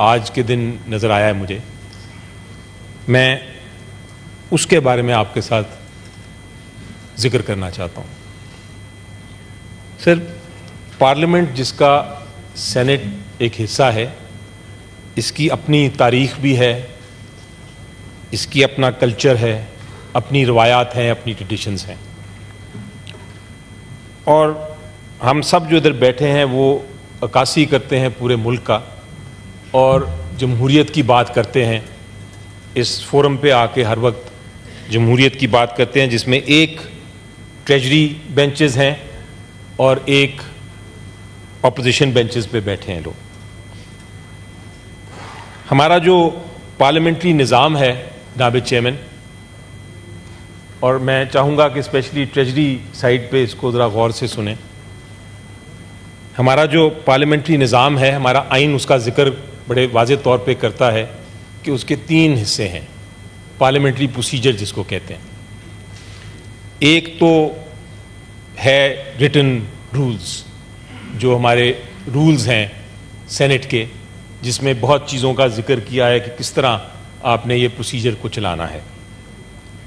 آج کے دن نظر آیا ہے مجھے، میں اس کے بارے میں آپ کے ساتھ ذکر کرنا چاہتا ہوں۔ سر، پارلیمنٹ جس کا سینٹ ایک حصہ ہے، اس کی اپنی تاریخ بھی ہے، اس کی اپنا کلچر ہے، اپنی روایات ہیں، اپنی ٹریڈیشنز ہیں، اور ہم سب جو ادھر بیٹھے ہیں وہ عکاسی کرتے ہیں پورے ملک کا، اور جمہوریت کی بات کرتے ہیں۔ اس فورم پہ آ کے ہر وقت جمہوریت کی بات کرتے ہیں، جس میں ایک ٹریجری بینچز ہیں اور ایک اپوزیشن بینچز پہ بیٹھے ہیں لوگ۔ ہمارا جو پارلیمنٹری نظام ہے جناب چیئرمین، اور میں چاہوں گا کہ اسپیشلی ٹریجری سائڈ پہ اس کو ذرا غور سے سنیں۔ ہمارا جو پارلیمنٹری نظام ہے، ہمارا آئین اس کا ذکر بڑے واضح طور پہ کرتا ہے کہ اس کے 3 حصے ہیں، پارلیمنٹری پروسیجر جس کو کہتے ہیں۔ ایک تو ہے ریٹن رولز، جو ہمارے رولز ہیں سینٹ کے، جس میں بہت چیزوں کا ذکر کیا ہے کہ کس طرح آپ نے یہ پروسیجر کو چلانا ہے۔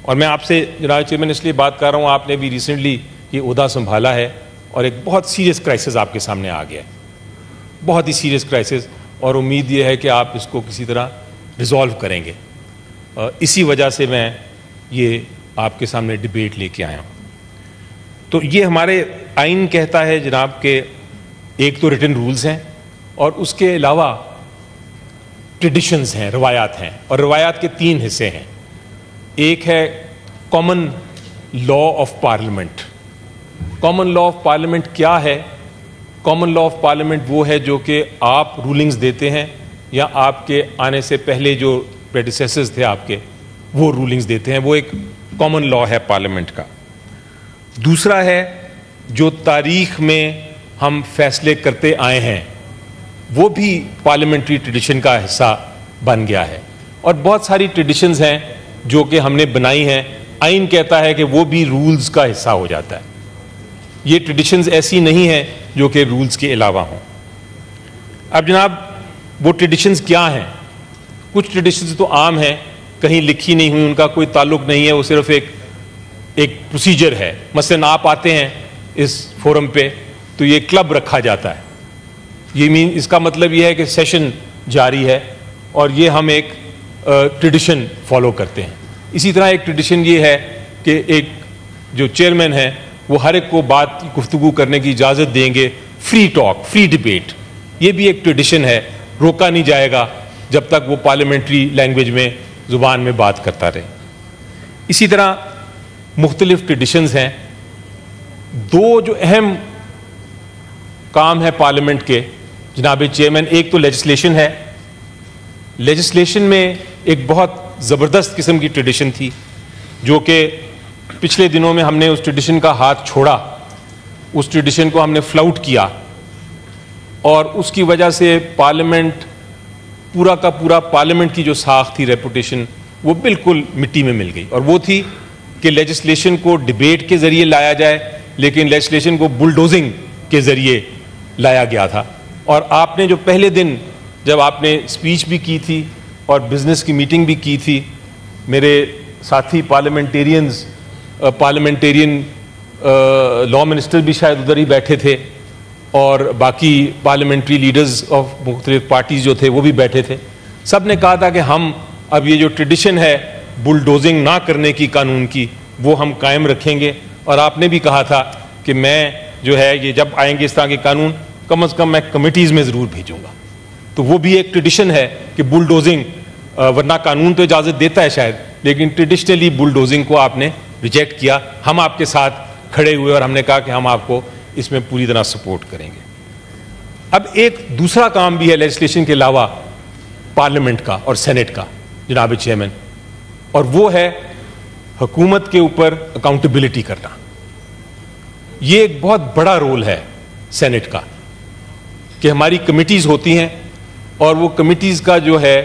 اور میں آپ سے جناب چیئرمین اس لیے بات کر رہا ہوں، آپ نے بھی ریسنٹلی یہ عہدہ سنبھالا ہے اور ایک بہت سیریس کرائسس آپ کے سامنے آ گیا ہے، بہت ہی سیریس کرائسس، اور امید یہ ہے کہ آپ اس کو کسی طرح ریزالو کریں گے۔ اسی وجہ سے میں یہ آپ کے سامنے ڈیبیٹ لے کے آیا ہوں۔ تو یہ ہمارے آئین کہتا ہے جناب کہ ایک تو ریٹن رولز ہیں، اور اس کے علاوہ ٹریڈیشنز ہیں، روایات ہیں، اور روایات کے 3 حصے ہیں۔ ایک ہے common law of parliament. Common law of parliament کیا ہے؟ کامن لا آف پارلیمنٹ وہ ہے جو کہ آپ رولنگز دیتے ہیں، یا آپ کے آنے سے پہلے جو پریڈیسیسرز تھے آپ کے، وہ رولنگز دیتے ہیں، وہ ایک کامن لا ہے پارلیمنٹ کا۔ دوسرا ہے جو تاریخ میں ہم فیصلے کرتے آئے ہیں، وہ بھی پارلیمنٹری ٹریڈیشن کا حصہ بن گیا ہے، اور بہت ساری ٹریڈیشنز ہیں جو کہ ہم نے بنائی ہیں، آئین کہتا ہے کہ وہ بھی رولز کا حصہ ہو جاتا ہے۔ یہ ٹریڈیشنز ایسی نہیں ہیں جو کہ رولز کے علاوہ ہوں۔ اب جناب وہ ٹریڈیشنز کیا ہیں؟ کچھ ٹریڈیشنز تو عام ہیں، کہیں لکھی نہیں ہوئی، ان کا کوئی تعلق نہیں ہے، وہ صرف ایک پروسیجر ہے۔ مثلا آپ آتے ہیں اس فورم پہ تو یہ کلب رکھا جاتا ہے، یہ اس کا مطلب یہ ہے کہ سیشن جاری ہے، اور یہ ہم ایک ٹریڈیشن فالو کرتے ہیں۔ اسی طرح ایک ٹریڈیشن یہ ہے کہ ایک جو چیئرمین ہے وہ ہر ایک کو بات گفتگو کرنے کی اجازت دیں گے، فری ٹاک، فری ڈیبیٹ، یہ بھی ایک ٹریڈیشن ہے، روکا نہیں جائے گا جب تک وہ پارلیمنٹری لینگویج میں، زبان میں بات کرتا رہے۔ اسی طرح مختلف ٹریڈیشنز ہیں۔ 2 جو اہم کام ہے پارلیمنٹ کے جناب چیئرمین، ایک تو لیجسلیشن ہے۔ لیجسلیشن میں ایک بہت زبردست قسم کی ٹریڈیشن تھی، جو کہ پچھلے دنوں میں ہم نے اس ٹریڈیشن کا ہاتھ چھوڑا، اس ٹریڈیشن کو ہم نے فلاؤٹ کیا، اور اس کی وجہ سے پارلیمنٹ پورا کا پورا، پارلیمنٹ کی جو ساخت تھی، ریپوٹیشن، وہ بالکل مٹی میں مل گئی۔ اور وہ تھی کہ لیجسلیشن کو ڈیبیٹ کے ذریعے لایا جائے، لیکن لیجسلیشن کو بلڈوزنگ کے ذریعے لایا گیا تھا۔ اور آپ نے جو پہلے دن جب آپ نے اسپیچ بھی کی تھی اور بزنس کی میٹنگ بھی کی تھی، میرے ساتھی پارلیمنٹیرین لا منسٹر بھی شاید ادھر ہی بیٹھے تھے، اور باقی پارلیمنٹری لیڈرز آف مختلف پارٹیز جو تھے وہ بھی بیٹھے تھے۔ سب نے کہا تھا کہ ہم اب یہ جو ٹریڈیشن ہے بلڈوزنگ نہ کرنے کی قانون کی، وہ ہم قائم رکھیں گے۔ اور آپ نے بھی کہا تھا کہ میں جو ہے یہ جب آئیں گے اس طرح کے قانون، کم از کم میں کمیٹیز میں ضرور بھیجوں گا۔ تو وہ بھی ایک ٹریڈیشن ہے کہ بلڈوزنگ، ورنہ قانون تو اجازت دیتا ہے شاید، لیکن ٹریڈیشنلی بلڈوزنگ کو آپ نے ریجیکٹ کیا۔ ہم آپ کے ساتھ کھڑے ہوئے اور ہم نے کہا کہ ہم آپ کو اس میں پوری طرح سپورٹ کریں گے۔ اب ایک دوسرا کام بھی ہے لیجسلیشن کے علاوہ پارلیمنٹ کا اور سینٹ کا جناب چیئرمین، اور وہ ہے حکومت کے اوپر اکاؤنٹیبلٹی کرنا۔ یہ ایک بہت بڑا رول ہے سینٹ کا کہ ہماری کمیٹیز ہوتی ہیں، اور وہ کمیٹیز کا جو ہے،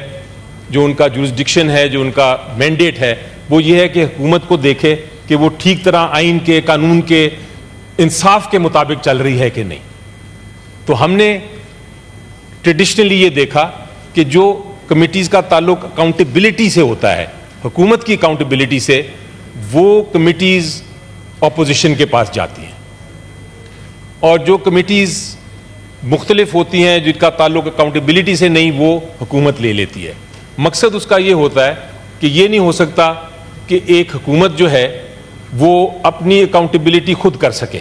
جو ان کا جورسڈکشن ہے، جو ان کا مینڈیٹ ہے، وہ یہ ہے کہ حکومت کو دیکھے کہ وہ ٹھیک طرح آئین کے، قانون کے، انصاف کے مطابق چل رہی ہے کہ نہیں۔ تو ہم نے ٹریڈیشنلی یہ دیکھا کہ کہ جو کمیٹیز کا تعلق اکاؤنٹیبلٹی سے ہوتا ہے, حکومت کی اکاؤنٹیبلٹی سے, وہ کمیٹیز اپوزیشن کے پاس جاتی ہیں, اور جو کمیٹیز مختلف ہوتی ہیں جن کا تعلق اکاؤنٹیبلٹی سے نہیں, وہ حکومت لے لیتی ہے. مقصد اس کا یہ ہوتا ہے کہ یہ نہیں ہو سکتا کہ ایک حکومت جو ہے وہ اپنی اکاؤنٹیبلٹی خود کر سکے.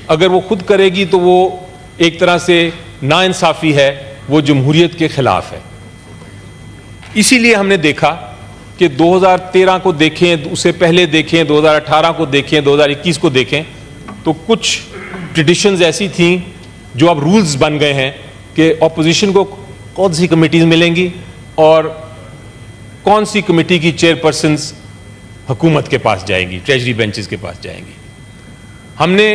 اگر وہ خود کرے گی تو وہ ایک طرح سے ناانصافی ہے, وہ جمہوریت کے خلاف ہے. اسی لیے ہم نے دیکھا کہ 2013 کو دیکھیں, اس سے پہلے دیکھیں, 2018 کو دیکھیں, 2021 کو دیکھیں, تو کچھ ٹریڈیشنز ایسی تھیں جو اب رولز بن گئے ہیں کہ اپوزیشن کو کون سی کمیٹیز ملیں گی اور کون سی کمیٹی کی چیئرپرسنز حکومت کے پاس جائیں گی, ٹریجری بینچز کے پاس جائیں گی. ہم نے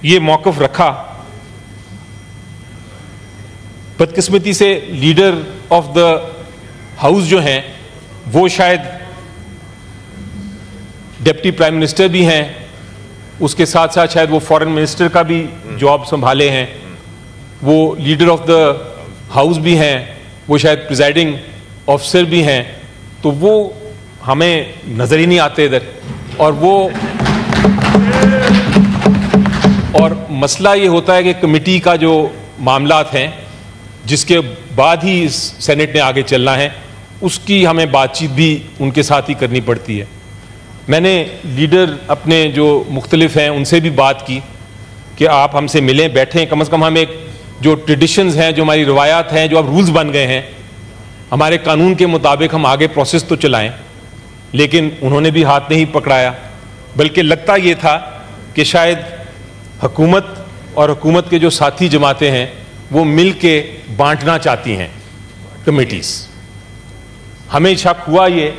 یہ موقف رکھا. بدقسمتی سے لیڈر آف دا ہاؤس جو ہیں وہ شاید ڈپٹی پرائم منسٹر بھی ہیں, اس کے ساتھ ساتھ شاید وہ فارن منسٹر کا بھی جاب سنبھالے ہیں, وہ لیڈر آف دا ہاؤس بھی ہیں, وہ شاید پریزائڈنگ آفیسر بھی ہیں, تو وہ ہمیں نظر ہی نہیں آتے ادھر. اور مسئلہ یہ ہوتا ہے کہ کمیٹی کا جو معاملات ہیں جس کے بعد ہی اس سینٹ نے آگے چلنا ہے, اس کی ہمیں بات چیت بھی ان کے ساتھ ہی کرنی پڑتی ہے. میں نے لیڈر اپنے جو مختلف ہیں ان سے بھی بات کی کہ آپ ہم سے ملیں, بیٹھیں, کم از کم ہم ایک جو ٹریڈیشنز ہیں, جو ہماری روایات ہیں, جو اب رولز بن گئے ہیں, ہمارے قانون کے مطابق ہم آگے پروسیس تو چلائیں. لیکن انہوں نے بھی ہاتھ نہیں پکڑایا, بلکہ لگتا یہ تھا کہ شاید حکومت اور حکومت کے جو ساتھی جماعتیں ہیں وہ مل کے بانٹنا چاہتی ہیں کمیٹیز. ہمیں شک ہوا یہ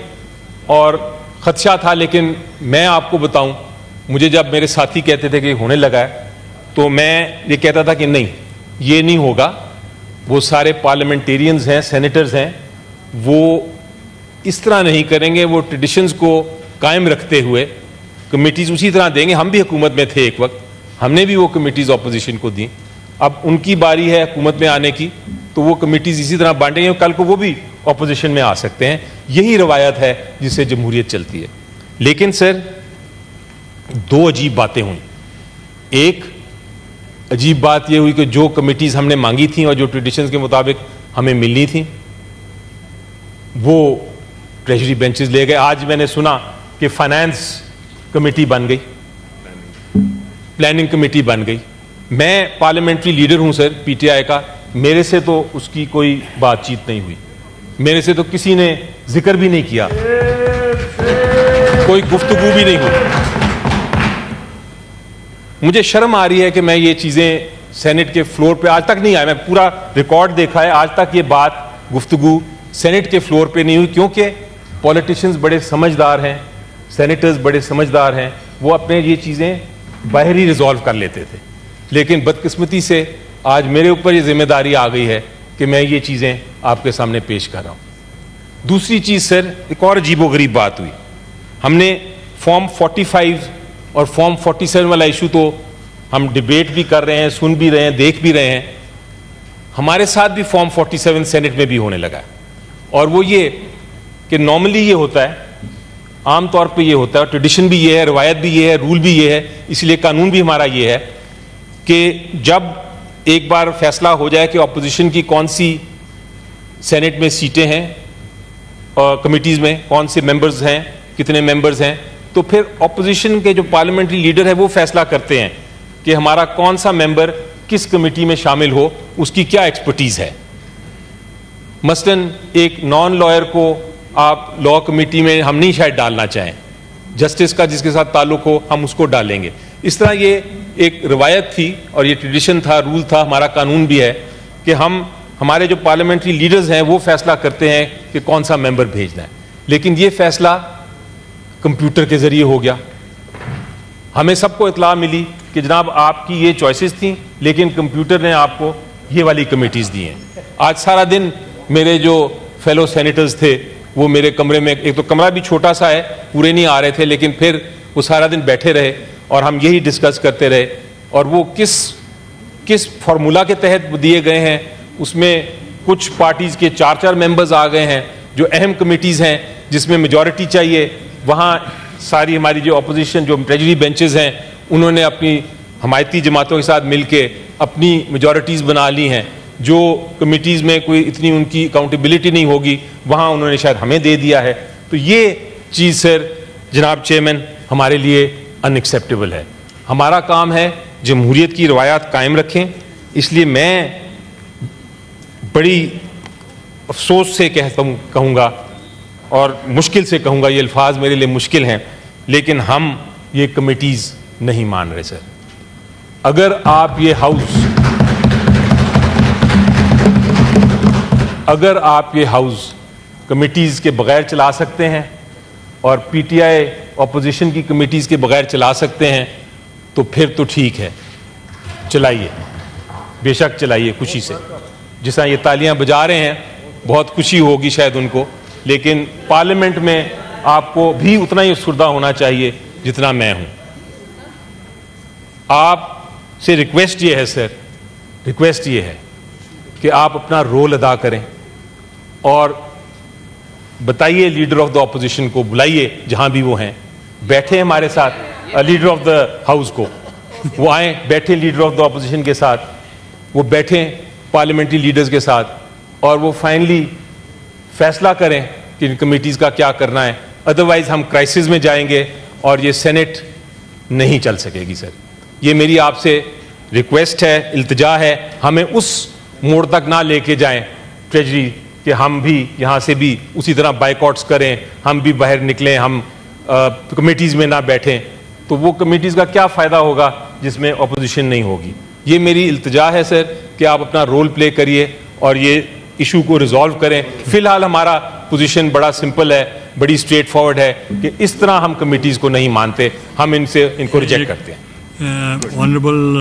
اور خدشہ تھا, لیکن میں آپ کو بتاؤں, مجھے جب میرے ساتھی کہتے تھے کہ ہونے لگا ہے تو میں یہ کہتا تھا کہ نہیں, یہ نہیں ہوگا. وہ سارے پارلیمنٹیرینز ہیں, سینیٹرز ہیں, وہ اس طرح نہیں کریں گے. وہ ٹریڈیشنز کو قائم رکھتے ہوئے کمیٹیز اسی طرح دیں گے. ہم بھی حکومت میں تھے ایک وقت, ہم نے بھی وہ کمیٹیز اپوزیشن کو دیں. اب ان کی باری ہے حکومت میں آنے کی, تو وہ کمیٹیز اسی طرح بانٹیں گے, کل کو وہ بھی اپوزیشن میں آ سکتے ہیں. یہی روایت ہے جس سے جمہوریت چلتی ہے. لیکن سر, دو عجیب باتیں ہوئیں. ایک عجیب بات یہ ہوئی کہ جو کمیٹیز ہم نے مانگی تھیں اور جو ٹریڈیشنز کے مطابق ہمیں ملنی تھیں وہ ٹریجری بینچز لے گئے. آج میں نے سنا کہ فائنانس کمیٹی بن گئی, پلاننگ کمیٹی بن گئی. میں پارلیمنٹری لیڈر ہوں سر پی ٹی آئی کا, میرے سے تو اس کی کوئی بات چیت نہیں ہوئی, میرے سے تو کسی نے ذکر بھی نہیں کیا, کوئی گفتگو بھی نہیں ہوئی. مجھے شرم آ رہی ہے کہ میں یہ چیزیں سینٹ کے فلور پہ آج تک نہیں آئے. میں پورا ریکارڈ دیکھا ہے, آج تک یہ بات گفتگو سینٹ کے فلور پہ نہیں ہوئی, کیونکہ پولیٹیشنز بڑے سمجھدار ہیں, سینیٹرز بڑے سمجھدار ہیں, وہ اپنے یہ چیزیں باہر ہی ریزالو کر لیتے تھے. لیکن بدقسمتی سے آج میرے اوپر یہ ذمہ داری آ گئی ہے کہ میں یہ چیزیں آپ کے سامنے پیش کر رہا ہوں. دوسری چیز سر, ایک اور عجیب و غریب بات ہوئی. ہم نے فارم 45 اور فارم 47 والا ایشو تو ہم ڈیبیٹ بھی کر رہے ہیں, سن بھی رہے ہیں, دیکھ بھی رہے ہیں. ہمارے ساتھ بھی فارم 47 سینٹ میں بھی ہونے لگا ہے. اور وہ یہ کہ نارملی یہ ہوتا ہے, عام طور پہ یہ ہوتا ہے, ٹریڈیشن بھی یہ ہے, روایت بھی یہ ہے, رول بھی یہ ہے, اس لیے قانون بھی ہمارا یہ ہے کہ جب ایک بار فیصلہ ہو جائے کہ اپوزیشن کی کون سی سینٹ میں سیٹیں ہیں اور کمیٹیز میں کون سے ممبرز ہیں, کتنے ممبرز ہیں, تو پھر اپوزیشن کے جو پارلیمنٹری لیڈر ہے وہ فیصلہ کرتے ہیں کہ ہمارا کون سا ممبر کس کمیٹی میں شامل ہو, اس کی کیا ایکسپرٹیز ہے. مثلاً ایک نان لائر کو آپ لا کمیٹی میں ہم نہیں شاید ڈالنا چاہیں, جسٹس کا جس کے ساتھ تعلق ہو ہم اس کو ڈالیں گے. اس طرح یہ ایک روایت تھی اور یہ ٹریڈیشن تھا, رول تھا, ہمارا قانون بھی ہے کہ ہمارے جو پارلیمنٹری لیڈرز ہیں وہ فیصلہ کرتے ہیں کہ کون سا ممبر بھیجنا ہے. لیکن یہ فیصلہ کمپیوٹر کے ذریعے ہو گیا. ہمیں سب کو اطلاع ملی کہ جناب آپ کی یہ چوائسز تھیں, لیکن کمپیوٹر نے آپ کو یہ والی کمیٹیز دی ہیں. آج سارا دن میرے جو فیلو سینیٹرز تھے وہ میرے کمرے میں, ایک تو کمرہ بھی چھوٹا سا ہے, پورے نہیں آ رہے تھے, لیکن پھر وہ سارا دن بیٹھے رہے اور ہم یہی ڈسکس کرتے رہے. اور وہ کس فارمولا کے تحت دیے گئے ہیں, اس میں کچھ پارٹیز کے 4 ممبرز آ گئے ہیں جو اہم کمیٹیز ہیں جس میں میجورٹی چاہیے، وہاں ساری ہماری جو اپوزیشن جو ٹریجری بینچز ہیں انہوں نے اپنی حمایتی جماعتوں کے ساتھ مل کے اپنی میجورٹیز بنا لی ہیں. جو کمیٹیز میں کوئی اتنی ان کی اکاؤنٹیبلٹی نہیں ہوگی وہاں انہوں نے شاید ہمیں دے دیا ہے. تو یہ چیز سر جناب چیئرمین ہمارے لیے ان ایکسیپٹیبل ہے. ہمارا کام ہے جمہوریت کی روایات قائم رکھیں. اس لیے میں بڑی افسوس سے کہوں گا اور مشکل سے کہوں گا، یہ الفاظ میرے لیے مشکل ہیں، لیکن ہم یہ کمیٹیز نہیں مان رہے سر. اگر آپ یہ ہاؤس کمیٹیز کے بغیر چلا سکتے ہیں اور پی ٹی آئی اپوزیشن کی کمیٹیز کے بغیر چلا سکتے ہیں تو پھر تو ٹھیک ہے، چلائیے، بے شک چلائیے خوشی سے. جس طرح یہ تالیاں بجا رہے ہیں بہت خوشی ہوگی شاید ان کو، لیکن پارلیمنٹ میں آپ کو بھی اتنا ہی افسردہ ہونا چاہیے جتنا میں ہوں. آپ سے ریکویسٹ یہ ہے سر، ریکویسٹ یہ ہے کہ آپ اپنا رول ادا کریں اور بتائیے لیڈر آف دا اپوزیشن کو، بلائیے جہاں بھی وہ ہیں، بیٹھے ہمارے ساتھ، لیڈر آف دا ہاؤس کو وہ آئیں، بیٹھیں لیڈر آف دا اپوزیشن کے ساتھ، وہ بیٹھیں پارلیمنٹری لیڈرز کے ساتھ اور وہ فائنلی فیصلہ کریں کہ ان کمیٹیز کا کیا کرنا ہے. ادروائز ہم کرائسس میں جائیں گے اور یہ سینٹ نہیں چل سکے گی سر. یہ میری آپ سے ریکویسٹ ہے، التجا ہے. ہمیں اس موڑ تک نہ لے کے جائیں ٹریجری کہ ہم بھی یہاں سے بھی اسی طرح بائیکاٹس کریں، ہم بھی باہر نکلیں، ہم کمیٹیز میں نہ بیٹھیں. تو وہ کمیٹیز کا کیا فائدہ ہوگا جس میں اپوزیشن نہیں ہوگی. یہ میری التجا ہے سر کہ آپ اپنا رول پلے کریے اور یہ ایشو کو ریزالو کریں. فی الحال ہمارا پوزیشن بڑا سمپل ہے، بڑی اسٹریٹ فارورڈ ہے کہ اس طرح ہم کمیٹیز کو نہیں مانتے، ہم ان کو ریجیکٹ کرتے ہیں. آنریبل